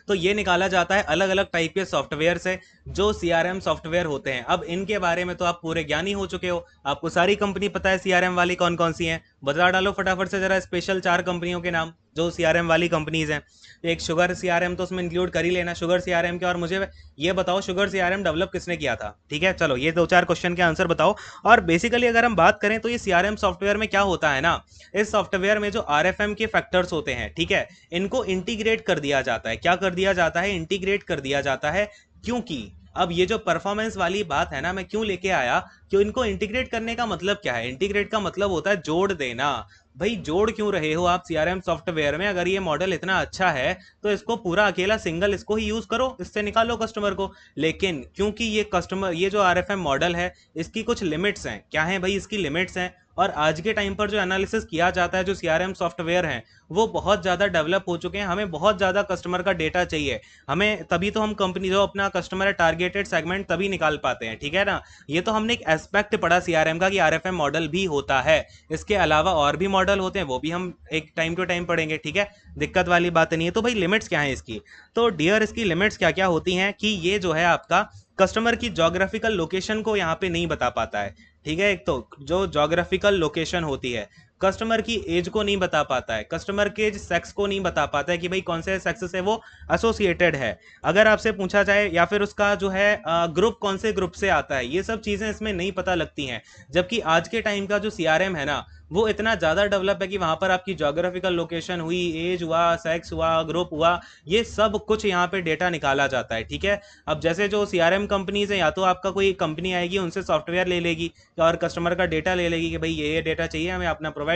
तो ये निकाला जाता है अलग अलग टाइप के सॉफ्टवेयर से, जो सीआरएम सॉफ्टवेयर होते हैं। अब इनके बारे में तो आप पूरे ज्ञानी हो चुके हो, आपको सारी कंपनी पता है सीआरएम वाली कौन कौन सी हैं। बता डालो फटाफट से जरा स्पेशल 4 कंपनियों के नाम जो सीआरएम वाली कंपनीज हैं। एक शुगर सीआरएम तो उसमें इंक्लूड कर ही लेना, शुगर सीआरएम के। और मुझे ये बताओ, शुगर सीआरएम डेवलप किसने किया था? ठीक है, चलो ये 2-4 क्वेश्चन के आंसर बताओ। और बेसिकली अगर हम बात करें तो ये सीआरएम सॉफ्टवेयर में क्या होता है ना, इस सॉफ्टवेयर में जो आरएफएम के फैक्टर्स होते हैं, ठीक है, इनको इंटीग्रेट कर दिया जाता है। क्या कर दिया जाता है? इंटीग्रेट कर दिया जाता है। क्योंकि अब ये जो परफॉर्मेंस वाली बात है ना, मैं क्यों लेके आया, कि इनको इंटीग्रेट करने का मतलब क्या है? इंटीग्रेट का मतलब होता है जोड़ देना। भाई जोड़ क्यों रहे हो आप सीआरएम सॉफ्टवेयर में? अगर ये मॉडल इतना अच्छा है तो इसको पूरा अकेला सिंगल इसको ही यूज करो, इससे निकालो कस्टमर को। लेकिन क्योंकि ये कस्टमर, ये जो आरएफएम मॉडल है, इसकी कुछ लिमिट्स हैं। क्या है भाई इसकी लिमिट्स हैं? और आज के टाइम पर जो एनालिसिस किया जाता है, जो सीआरएम सॉफ्टवेयर हैं, वो बहुत ज़्यादा डेवलप हो चुके हैं। हमें बहुत ज़्यादा कस्टमर का डेटा चाहिए हमें, तभी तो हम कंपनी जो अपना कस्टमर है टारगेटेड सेगमेंट तभी निकाल पाते हैं, ठीक है ना। ये तो हमने एक एस्पेक्ट पढ़ा सीआरएम का कि आरएफएम मॉडल भी होता है। इसके अलावा और भी मॉडल होते हैं, वो भी हम एक टाइम टू टाइम पढ़ेंगे, ठीक है, दिक्कत वाली बात नहीं है। तो भाई लिमिट्स क्या है इसकी? तो डियर, इसकी लिमिट्स क्या क्या होती हैं कि ये जो है आपका कस्टमर की जोग्राफिकल लोकेशन को यहाँ पे नहीं बता पाता है, ठीक है। एक तो जो जोग्राफिकल लोकेशन होती है, कस्टमर की एज को नहीं बता पाता है, कस्टमर के सेक्स को नहीं बता पाता है कि भाई कौन से सेक्स से वो एसोसिएटेड है, अगर आपसे पूछा जाए, या फिर उसका जो है ग्रुप कौन से ग्रुप से आता है, ये सब चीज़ें इसमें नहीं पता लगती हैं। जबकि आज के टाइम का जो सीआरएम है ना, वो इतना ज़्यादा डेवलप है कि वहाँ पर आपकी जोग्राफिकल लोकेशन हुई, एज हुआ, सेक्स हुआ, ग्रुप हुआ, ये सब कुछ यहाँ पे डेटा निकाला जाता है, ठीक है। अब जैसे जो सीआरएम कंपनीज है, या तो आपका कोई कंपनी आएगी उनसे सॉफ्टवेयर ले लेगी और कस्टमर का डेटा ले लेगी कि भाई ये डेटा चाहिए हमें, अपना प्रोवाइड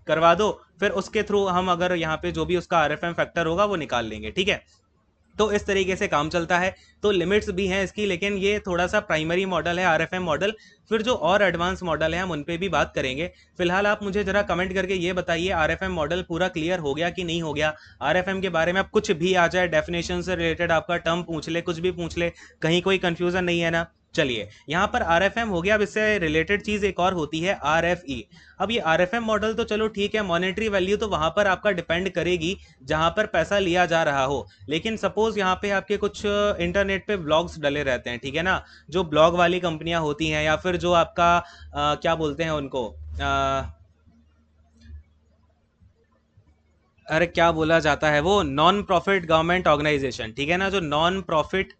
करवा दो, फिर उसके थ्रू हम अगर यहाँ पे जो भी उसका आरएफएम फैक्टर होगा वो निकाल लेंगे, ठीक है। तो इस तरीके से काम चलता है। तो लिमिट्स भी हैं इसकी, लेकिन ये थोड़ा सा प्राइमरी मॉडल है आरएफएम मॉडल। फिर जो और एडवांस मॉडल है हम उन पे भी बात करेंगे। फिलहाल आप मुझे जरा कमेंट करके ये बताइए, आरएफएम मॉडल पूरा क्लियर हो गया कि नहीं हो गया? आरएफएम के बारे में आप कुछ भी आ जाए, डेफिनेशन से रिलेटेड आपका टर्म पूछ ले, कुछ भी पूछ ले, कहीं कोई कंफ्यूजन नहीं है ना? चलिए, यहाँ पर आरएफएम हो गया। अब इससे रिलेटेड चीज एक और होती है आरएफई। अब ये आरएफएम मॉडल तो चलो ठीक है, मॉनेटरी वैल्यू तो वहां पर आपका डिपेंड करेगी जहां पर पैसा लिया जा रहा हो। लेकिन सपोज यहाँ पे आपके कुछ इंटरनेट पे ब्लॉग्स डले रहते हैं, ठीक है ना, जो ब्लॉग वाली कंपनियां होती हैं, या फिर जो आपका क्या बोलते हैं उनको, अरे क्या बोला जाता है वो, नॉन प्रॉफिट गवर्नमेंट ऑर्गेनाइजेशन, ठीक है ना, जो नॉन प्रॉफिट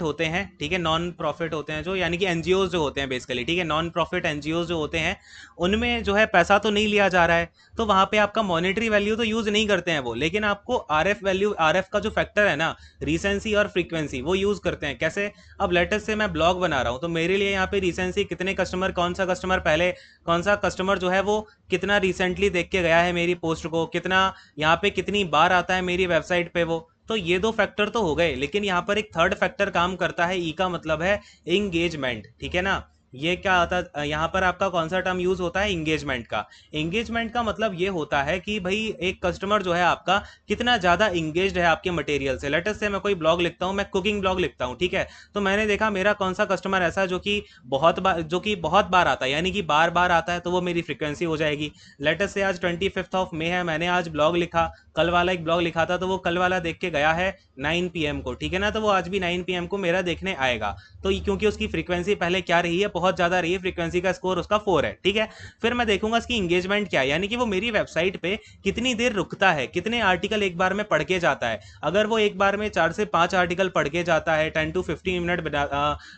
होते हैं, ठीक है, नॉन प्रॉफिट होते हैं जो, यानी कि एनजीओ जो होते हैं बेसिकली, ठीक है, नॉन प्रॉफिट एनजीओ जो होते हैं, उनमें जो है पैसा तो नहीं लिया जा रहा है, तो वहां पे आपका मॉनेटरी वैल्यू तो यूज नहीं करते हैं वो, लेकिन आपको आरएफ वैल्यू, आरएफ का जो फैक्टर है ना, रिसेंसी और फ्रीक्वेंसी, वो यूज करते हैं। कैसे? अब लेटेस्ट से मैं ब्लॉग बना रहा हूँ, तो मेरे लिए यहाँ पे रिसेंसी, कितने कस्टमर, कौन सा कस्टमर पहले, कौन सा कस्टमर जो है वो कितना रिसेंटली देख के गया है मेरी पोस्ट को, कितना यहाँ पे कितनी बार आता है मेरी वेबसाइट पे वो। तो ये दो फैक्टर तो हो गए, लेकिन यहाँ पर एक थर्ड फैक्टर काम करता है, ई का मतलब है एंगेजमेंट, ठीक है ना। ये क्या आता है यहाँ पर, आपका कौन सा टर्म यूज होता है? एंगेजमेंट का। एंगेजमेंट का मतलब ये होता है कि भाई एक कस्टमर जो है आपका कितना ज्यादा इंगेज्ड है आपके मटेरियल से। लेटेस्ट से मैं कोई ब्लॉग लिखता हूँ, मैं कुकिंग ब्लॉग लिखता हूँ, ठीक है, तो मैंने देखा मेरा कौन सा कस्टमर ऐसा जो कि बहुत बार आता है, यानी कि बार बार आता है, तो वो मेरी फ्रीक्वेंसी हो जाएगी। लेटेस्ट से आज 25 है, मैंने आज ब्लॉग लिखा, कल वाला एक ब्लॉग लिखा था, तो वो कल वाला देख के गया है 9 PM को, ठीक है ना, तो वो आज भी 9 PM को मेरा देखने आएगा। तो क्योंकि उसकी फ्रीक्वेंसी पहले क्या रही है, बहुत ज़्यादा रही है, फ्रीक्वेंसी का स्कोर उसका 4 है, ठीक है। फिर मैं देखूंगा इसकी इंगेजमेंट क्या है, यानी कि वो मेरी वेबसाइट पे कितनी देर रुकता है, कितने आर्टिकल एक बार में पढ़ के जाता है। अगर वो एक बार में 4 से 5 आर्टिकल पढ़ के जाता है, 10 to 15 मिनट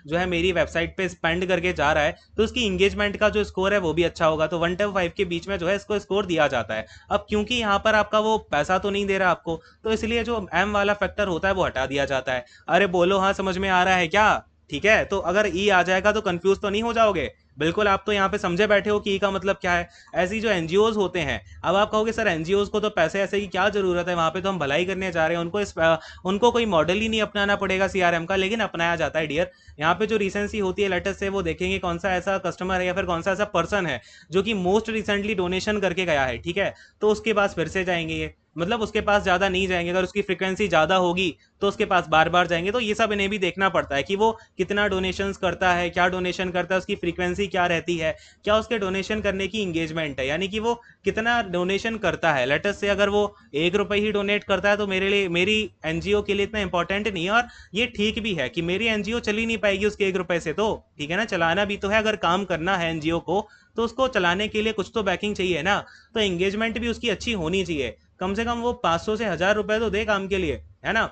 जो है मेरी वेबसाइट पे स्पेंड करके जा रहा है, तो उसकी इंगेजमेंट का जो स्कोर है वो भी अच्छा होगा। तो 1 to 5 के बीच में जो है इसको स्कोर दिया जाता है। अब क्योंकि यहाँ पर आपका वो पैसा तो नहीं दे रहा आपको, तो इसलिए जो एम वाला फैक्टर होता है वो हटा दिया जाता है। अरे बोलो हाँ, समझ में आ रहा है क्या? ठीक है, तो अगर ई आ जाएगा तो कंफ्यूज तो नहीं हो जाओगे? बिल्कुल, आप तो यहाँ पे समझे बैठे हो कि ई का मतलब क्या है। ऐसी जो एनजीओज होते हैं, अब आप कहोगे सर एनजीओज को तो पैसे ऐसे की क्या जरूरत है, वहां पे तो हम भलाई करने जा रहे हैं, उनको कोई मॉडल ही नहीं अपनाना पड़ेगा सीआरएम का, लेकिन अपनाया जाता है डियर। यहाँ पे जो रिसेंसी होती है लेटेस्ट से, वो देखेंगे कौन सा ऐसा कस्टमर है या फिर कौन सा ऐसा पर्सन है जो कि मोस्ट रिसेंटली डोनेशन करके गया है, ठीक है। तो उसके पास फिर से जाएंगे ये, मतलब उसके पास ज़्यादा नहीं जाएंगे, अगर उसकी फ्रीक्वेंसी ज़्यादा होगी तो उसके पास बार बार जाएंगे। तो ये सब इन्हें भी देखना पड़ता है कि वो कितना डोनेशंस करता है, क्या डोनेशन करता है, उसकी फ्रीक्वेंसी क्या रहती है, क्या उसके डोनेशन करने की इंगेजमेंट है, यानी कि वो कितना डोनेशन करता है। लेटेस्ट से अगर वो 1 रुपये ही डोनेट करता है तो मेरे लिए, मेरी एनजीओ के लिए इतना इंपॉर्टेंट नहीं है। और ये ठीक भी है कि मेरी एनजीओ चली नहीं पाएगी उसके 1 रुपये से, तो ठीक है ना, चलाना भी तो है। अगर काम करना है एनजीओ को तो उसको चलाने के लिए कुछ तो बैकिंग चाहिए ना, तो एंगेजमेंट भी उसकी अच्छी होनी चाहिए। कम से कम वो 500 से 1000 रुपए तो दे काम के लिए, है ना।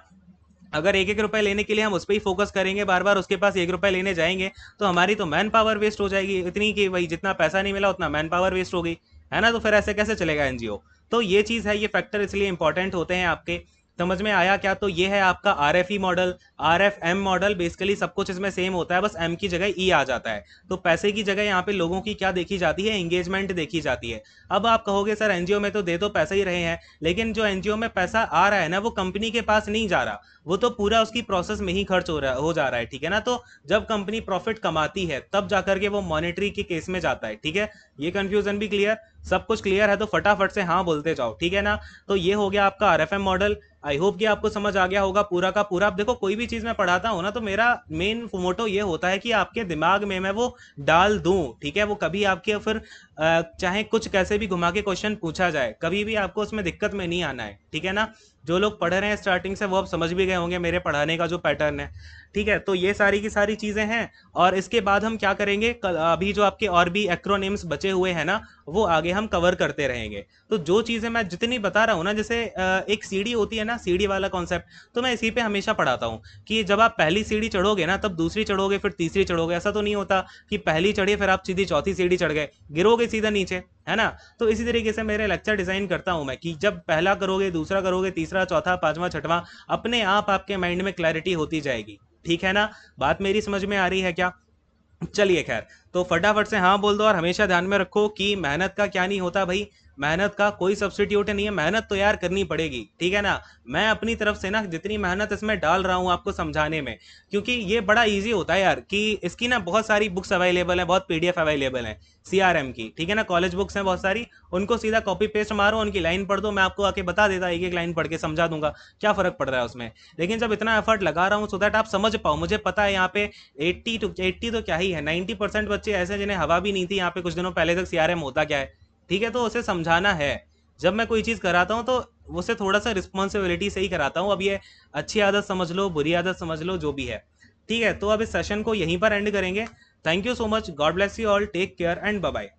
अगर 1 1 रुपए लेने के लिए हम उस पर ही फोकस करेंगे, बार बार उसके पास 1 रुपए लेने जाएंगे, तो हमारी तो मैन पावर वेस्ट हो जाएगी इतनी कि भाई जितना पैसा नहीं मिला उतना मैन पावर वेस्ट हो गई, है ना। तो फिर ऐसे कैसे चलेगा एनजीओ? तो ये चीज़ है, ये फैक्टर इसलिए इंपॉर्टेंट होते हैं आपके। समझ में आया क्या? तो ये है आपका R F E model, R F M model. Basically सब कुछ इसमें सेम होता है, बस एम की जगह ई आ जाता है। तो पैसे की जगह यहाँ पे लोगों की क्या देखी जाती है, एंगेजमेंट देखी जाती है। अब आप कहोगे सर एनजीओ में तो दे तो पैसे ही रहे हैं, लेकिन जो एनजीओ में पैसा आ रहा है ना वो कंपनी के पास नहीं जा रहा, वो तो पूरा उसकी प्रोसेस में ही खर्च हो जा रहा है, ठीक है ना। तो जब कंपनी प्रॉफिट कमाती है तब जाकर के वो मॉनेटरी के केस में जाता है, ठीक है। ये कंफ्यूजन भी क्लियर? सब कुछ क्लियर है तो फटाफट से हाँ बोलते जाओ, ठीक है ना। तो ये हो गया आपका आरएफएम मॉडल। आई होप कि आपको समझ आ गया होगा पूरा का पूरा। आप देखो, कोई भी चीज मैं पढ़ाता हूँ ना तो मेरा मेन मोटो ये होता है कि आपके दिमाग में मैं वो डाल दूं, ठीक है। वो कभी आपके फिर चाहे कुछ कैसे भी घुमा के क्वेश्चन पूछा जाए, कभी भी आपको उसमें दिक्कत में नहीं आना है, ठीक है ना। जो लोग पढ़ रहे हैं स्टार्टिंग से वो अब समझ भी गए होंगे मेरे पढ़ाने का जो पैटर्न है, ठीक है। तो ये सारी की सारी चीजें हैं। और इसके बाद हम क्या करेंगे, अभी जो आपके और भी एक्रोनिम्स बचे हुए हैं ना, वो आगे हम कवर करते रहेंगे। तो जो चीजें मैं जितनी बता रहा हूँ ना, जैसे एक सीढ़ी होती है ना, सीढ़ी वाला कॉन्सेप्ट, तो मैं इसी पे हमेशा पढ़ाता हूँ कि जब आप पहली सीढ़ी चढ़ोगे ना तब दूसरी चढ़ोगे फिर तीसरी चढ़ोगे। ऐसा तो नहीं होता कि पहली चढ़ी फिर आप सीधी चौथी सीढ़ी चढ़ गए, गिरोगे सीधा नीचे, है ना। तो इसी तरीके से मेरे लेक्चर डिजाइन करता हूं मैं कि जब पहला करोगे, दूसरा करोगे, तीसरा, चौथा, पांचवा, छठवां, अपने आप आपके माइंड में क्लैरिटी होती जाएगी, ठीक है ना। बात मेरी समझ में आ रही है क्या? चलिए खैर, तो फटाफट से हाँ बोल दो। और हमेशा ध्यान में रखो कि मेहनत का क्या नहीं होता भाई, मेहनत का कोई सब्स्टिट्यूट नहीं है, मेहनत तो यार करनी पड़ेगी, ठीक है ना। मैं अपनी तरफ से ना जितनी मेहनत इसमें डाल रहा हूँ आपको समझाने में, क्योंकि ये बड़ा इजी होता है यार, कि इसकी ना बहुत सारी बुक्स अवेलेबल हैं, बहुत पीडीएफ अवेलेबल हैं सीआरएम की, ठीक है ना। कॉलेज बुक्स हैं बहुत सारी, उनको सीधा कॉपी पेस्ट मारो, उनकी लाइन पढ़ दो, मैं आपको आके बता देता, एक एक लाइन पढ़ के समझा दूंगा, क्या फर्क पड़ रहा है उसमें। लेकिन जब इतना एफर्ट लगा रहा हूँ सो दैट आप समझ पाओ, मुझे पता है यहाँ पे 80 तो क्या ही है, 90% बच्चे ऐसे जिन्हें हवा भी नहीं थी यहाँ पे कुछ दिनों पहले तक सीआरएम होता क्या है, ठीक है। तो उसे समझाना है, जब मैं कोई चीज़ कराता हूँ तो उसे थोड़ा सा रिस्पॉन्सिबिलिटी से ही कराता हूँ। अब ये अच्छी आदत समझ लो, बुरी आदत समझ लो, जो भी है, ठीक है। तो अब इस सेशन को यहीं पर एंड करेंगे। Thank you so much, God bless you all, take care and bye bye.